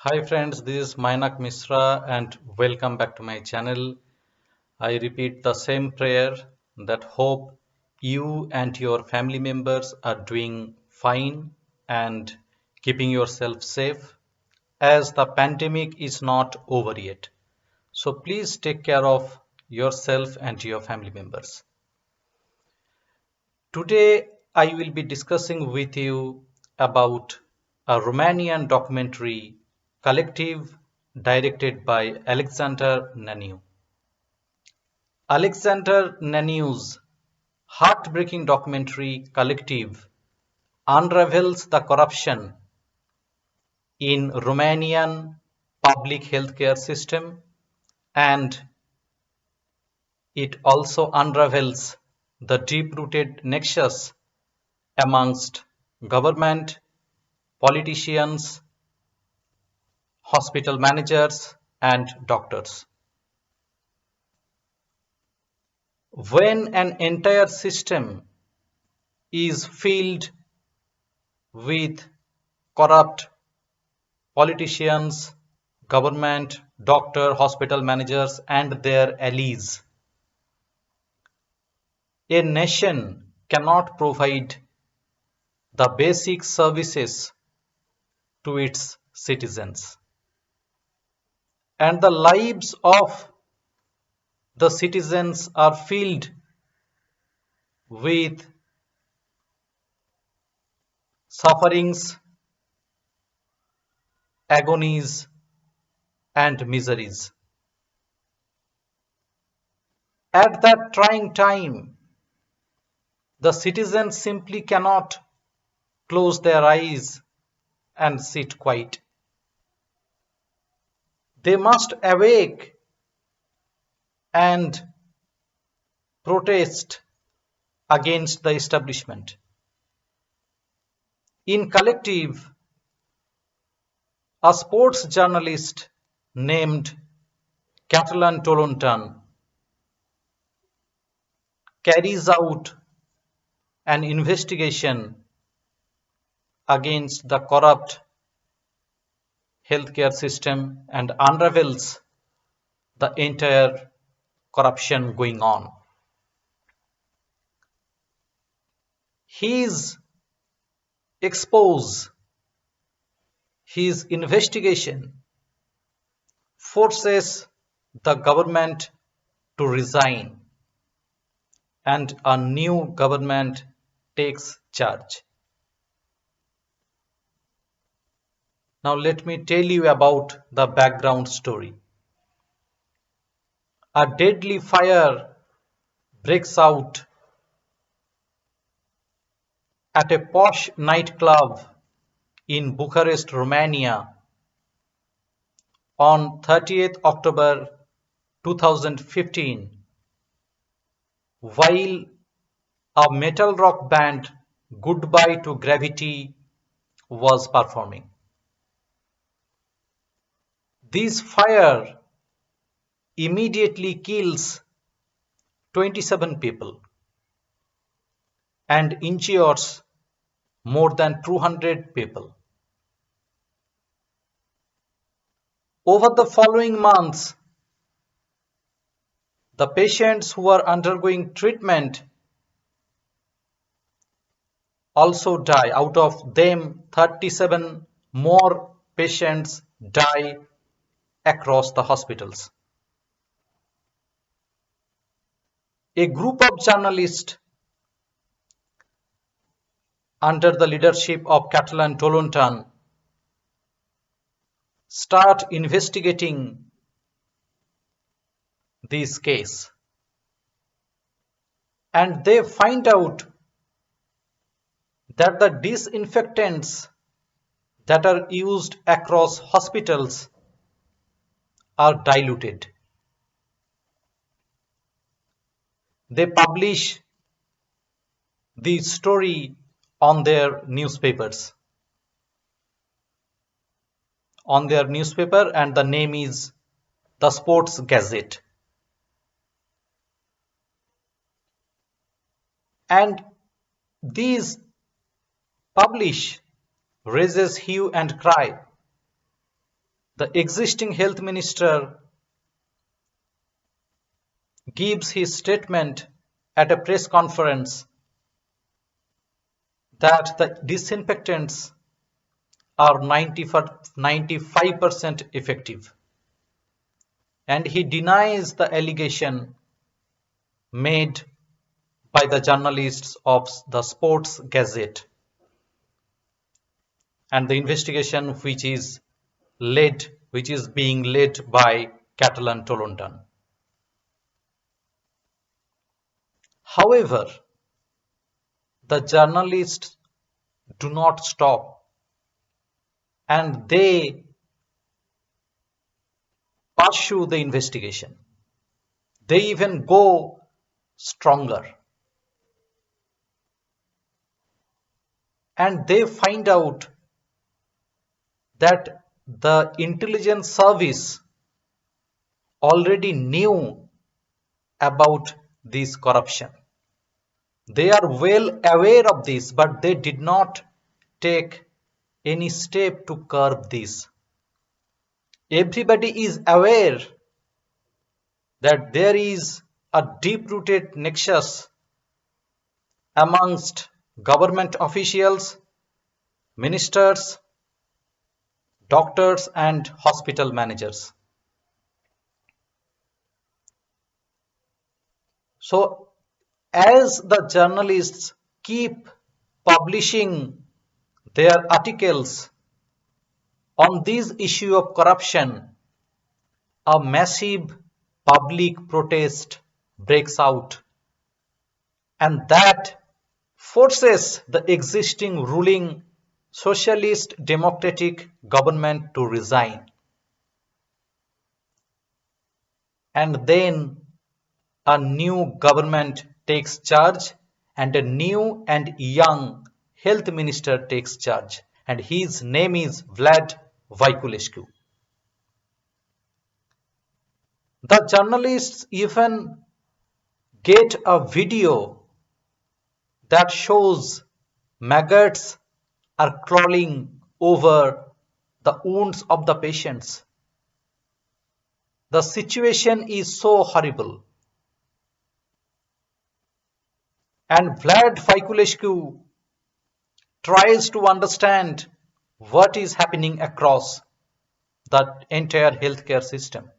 Hi friends, this is Mainak Misra and welcome back to my channel. I repeat the same prayer that hope you and your family members are doing fine and keeping yourself safe as the pandemic is not over yet. So please take care of yourself and your family members. Today I will be discussing with you about a Romanian documentary collective directed by Alexander Nanau. Alexander Nanau's heartbreaking documentary collective unravels the corruption in Romanian public healthcare system, and it also unravels the deep-rooted nexus amongst government, politicians, hospital managers, and doctors. When an entire system is filled with corrupt politicians, government, doctor, hospital managers, and their allies, a nation cannot provide the basic services to its citizens. And the lives of the citizens are filled with sufferings, agonies, and miseries. At that trying time, the citizens simply cannot close their eyes and sit quiet. They must awake and protest against the establishment. In collective, a sports journalist named Catalan Tolontan carries out an investigation against the corrupt healthcare system and unravels the entire corruption going on. His expose, his investigation forces the government to resign and a new government takes charge. Now let me tell you about the background story. A deadly fire breaks out at a posh nightclub in Bucharest, Romania on 30th October 2015 while a metal rock band Goodbye to Gravity was performing. This fire immediately kills 27 people and injures more than 200 people. Over the following months, the patients who are undergoing treatment also die. Out of them, 37 more patients die across the hospitals. A group of journalists under the leadership of Catalan Tolontan start investigating this case, and they find out that the disinfectants that are used across hospitals are diluted. They publish the story on their newspapers, and the name is the Sports Gazette. And these publish raises hue and cry The existing health minister gives his statement at a press conference that the disinfectants are 95% effective, and he denies the allegation made by the journalists of the Sports Gazette and the investigation which is being led by Catalan Tolontan. However, the journalists do not stop, and they pursue the investigation. They even go stronger, and they find out that the intelligence service already knew about this corruption. They are well aware of this, but they did not take any step to curb this. Everybody is aware that there is a deep-rooted nexus amongst government officials, ministers, doctors, and hospital managers. So, as the journalists keep publishing their articles on this issue of corruption, a massive public protest breaks out, and that forces the existing ruling socialist democratic government to resign. And then a new government takes charge, and a new and young health minister takes charge, and his name is Vlad Voiculescu. The journalists even get a video that shows maggots are crawling over the wounds of the patients. The situation is so horrible. And Vlad Voiculescu tries to understand what is happening across the entire healthcare system.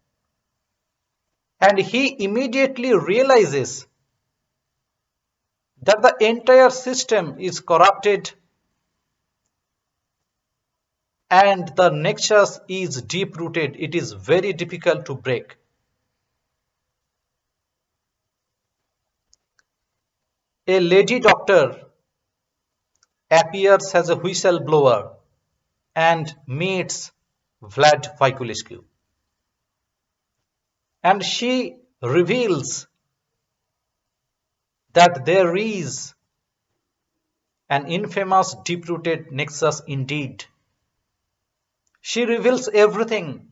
And he immediately realizes that the entire system is corrupted and the nexus is deep rooted. It is very difficult to break. A lady doctor appears as a whistleblower and meets Vlad Voiculescu. And she reveals that there is an infamous deep-rooted nexus indeed. She reveals everything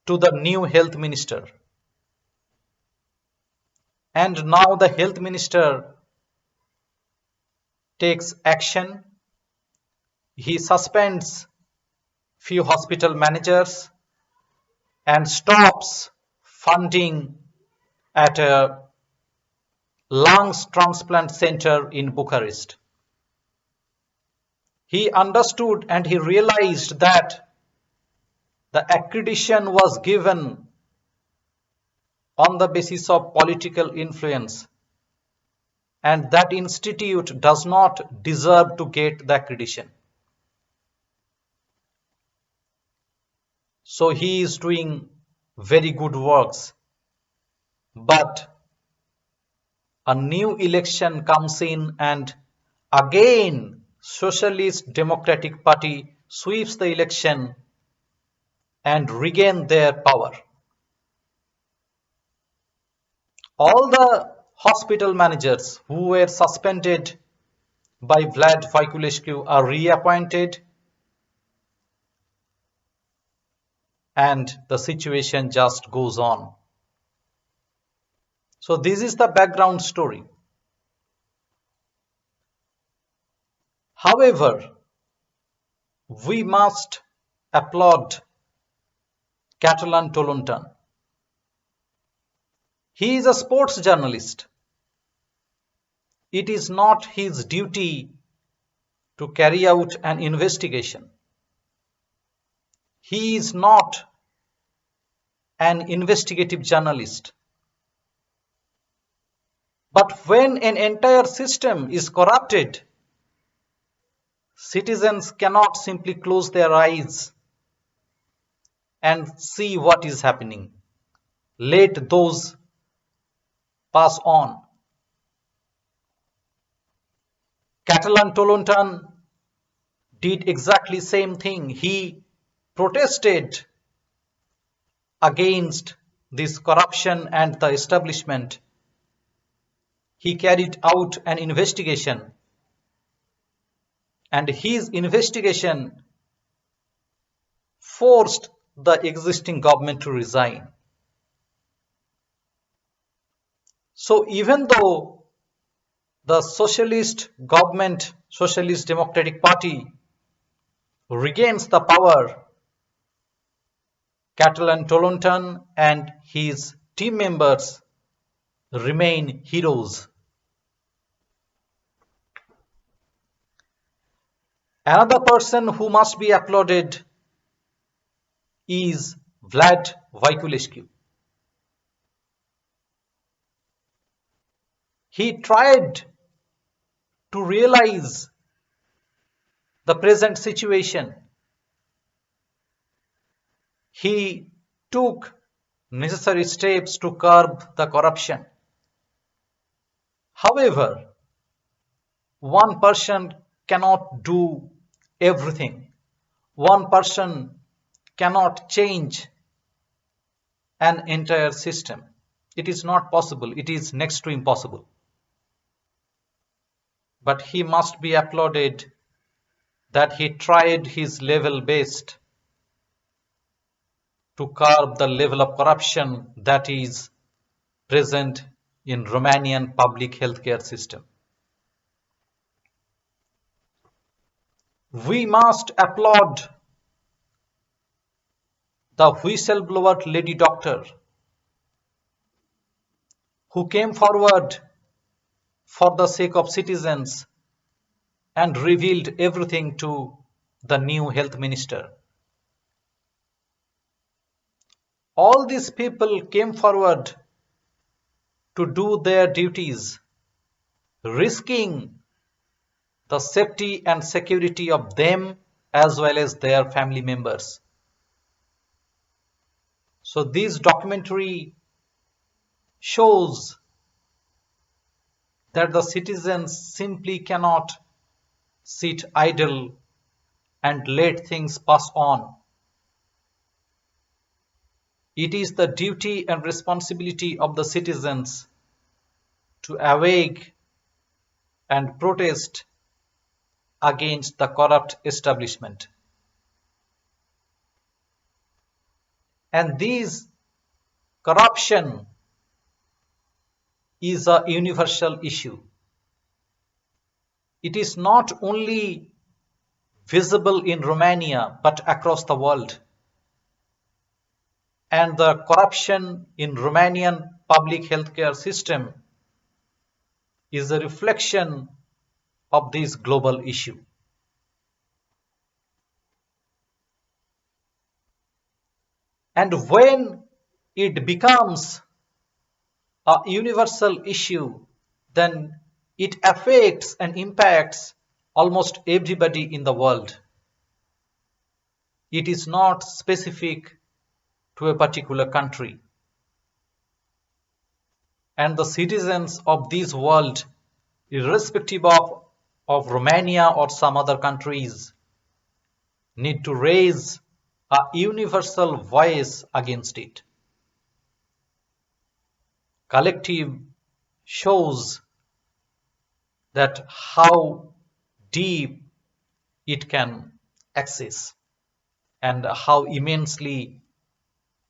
to the new health minister. And now the health minister takes action. He suspends few hospital managers and stops funding at a lungs transplant center in Bucharest. He understood and he realized that the accreditation was given on the basis of political influence, and that institute does not deserve to get the accreditation. So he is doing very good works, but a new election comes in and again Socialist Democratic Party sweeps the election and regain their power. All the hospital managers who were suspended by Vlad Voiculescu are reappointed, and the situation just goes on. So this is the background story. However, we must applaud Catalan Tolontan. He is a sports journalist. It is not his duty to carry out an investigation. He is not an investigative journalist. But when an entire system is corrupted, citizens cannot simply close their eyes and see what is happening. Let those pass on. Catalan Tolontan did exactly same thing. He protested against this corruption and the establishment. He carried out an investigation, and his investigation forced the existing government to resign. So even though the socialist government, Socialist Democratic Party, regains the power, Catalan Tolontan and his team members remain heroes. Another person who must be applauded is Vlad Voiculescu. He tried to realize the present situation. He took necessary steps to curb the corruption. However, one person cannot do everything. One person cannot change an entire system. It is not possible. It is next to impossible. But he must be applauded that he tried his level best to curb the level of corruption that is present in Romanian public healthcare system. We must applaud the whistleblower lady doctor who came forward for the sake of citizens and revealed everything to the new health minister. All these people came forward to do their duties, risking the safety and security of them as well as their family members. So this documentary shows that the citizens simply cannot sit idle and let things pass on. It is the duty and responsibility of the citizens to awake and protest against the corrupt establishment. And this corruption is a universal issue. It is not only visible in Romania but across the world. And the corruption in Romanian public healthcare system is a reflection of this global issue. And when it becomes a universal issue, then it affects and impacts almost everybody in the world. It is not specific to a particular country. And the citizens of this world, irrespective of Romania or some other countries, need to raise a universal voice against it. Collective shows that how deep it can access and how immensely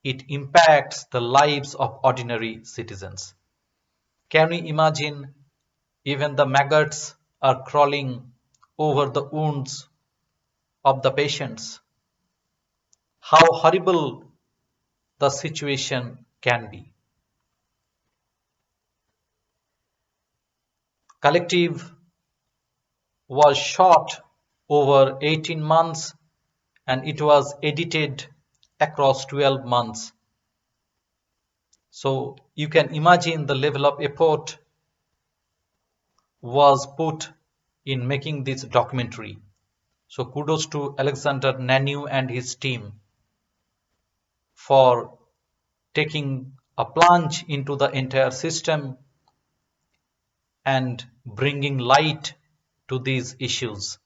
it impacts the lives of ordinary citizens. Can you imagine, even the maggots are crawling over the wounds of the patients? How horrible the situation can be. Collective was shot over 18 months and it was edited across 12 months. So you can imagine the level of effort was put in making this documentary. So kudos to Alexander Nanau and his team for taking a plunge into the entire system and bringing light to these issues.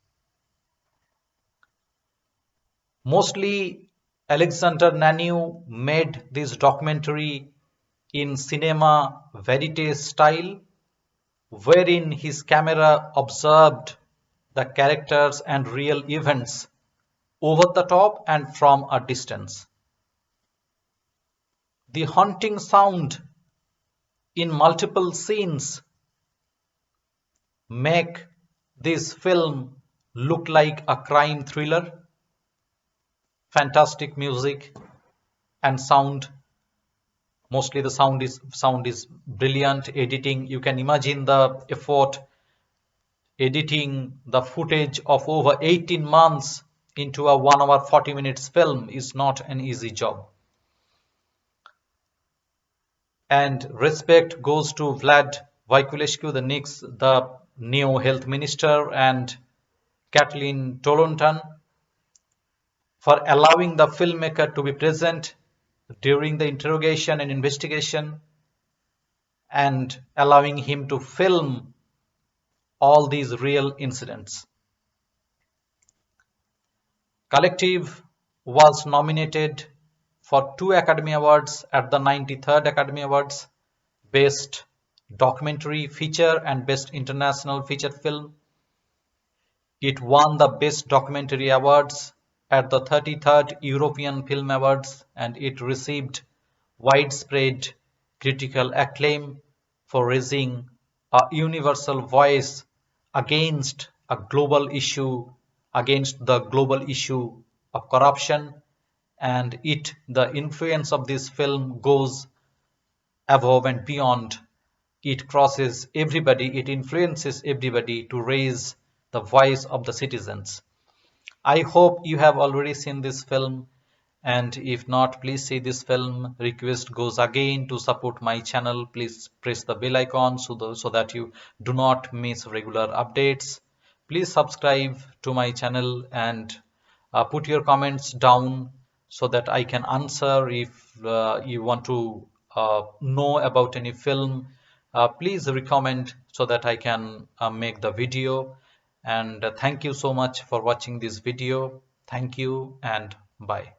Mostly Alexander Nanau made this documentary in cinema verite style, wherein his camera observed the characters and real events over the top and from a distance. The haunting sound in multiple scenes make this film look like a crime thriller. Fantastic music and sound. Mostly the sound is brilliant. Editing, you can imagine the effort editing the footage of over 18 months into a 1 hour 40 minutes film is not an easy job. And respect goes to Vlad Voiculescu, the new health minister, and Kathleen Tolontan for allowing the filmmaker to be present during the interrogation and investigation and allowing him to film all these real incidents. Collective was nominated for 2 Academy Awards at the 93rd Academy Awards, Best Documentary Feature and Best International Feature Film. It won the Best Documentary Awards at the 33rd European Film Awards, and it received widespread critical acclaim for raising a universal voice against a global issue, against the global issue of corruption. And the influence of this film goes above and beyond. It crosses everybody, it influences everybody to raise the voice of the citizens. I hope you have already seen this film, and if not, please see this film. Request goes again to support my channel. Please press the bell icon so that you do not miss regular updates. Please subscribe to my channel and put your comments down so that I can answer. If you want to know about any film, please recommend so that I can make the video. And thank you so much for watching this video. Thank you and bye.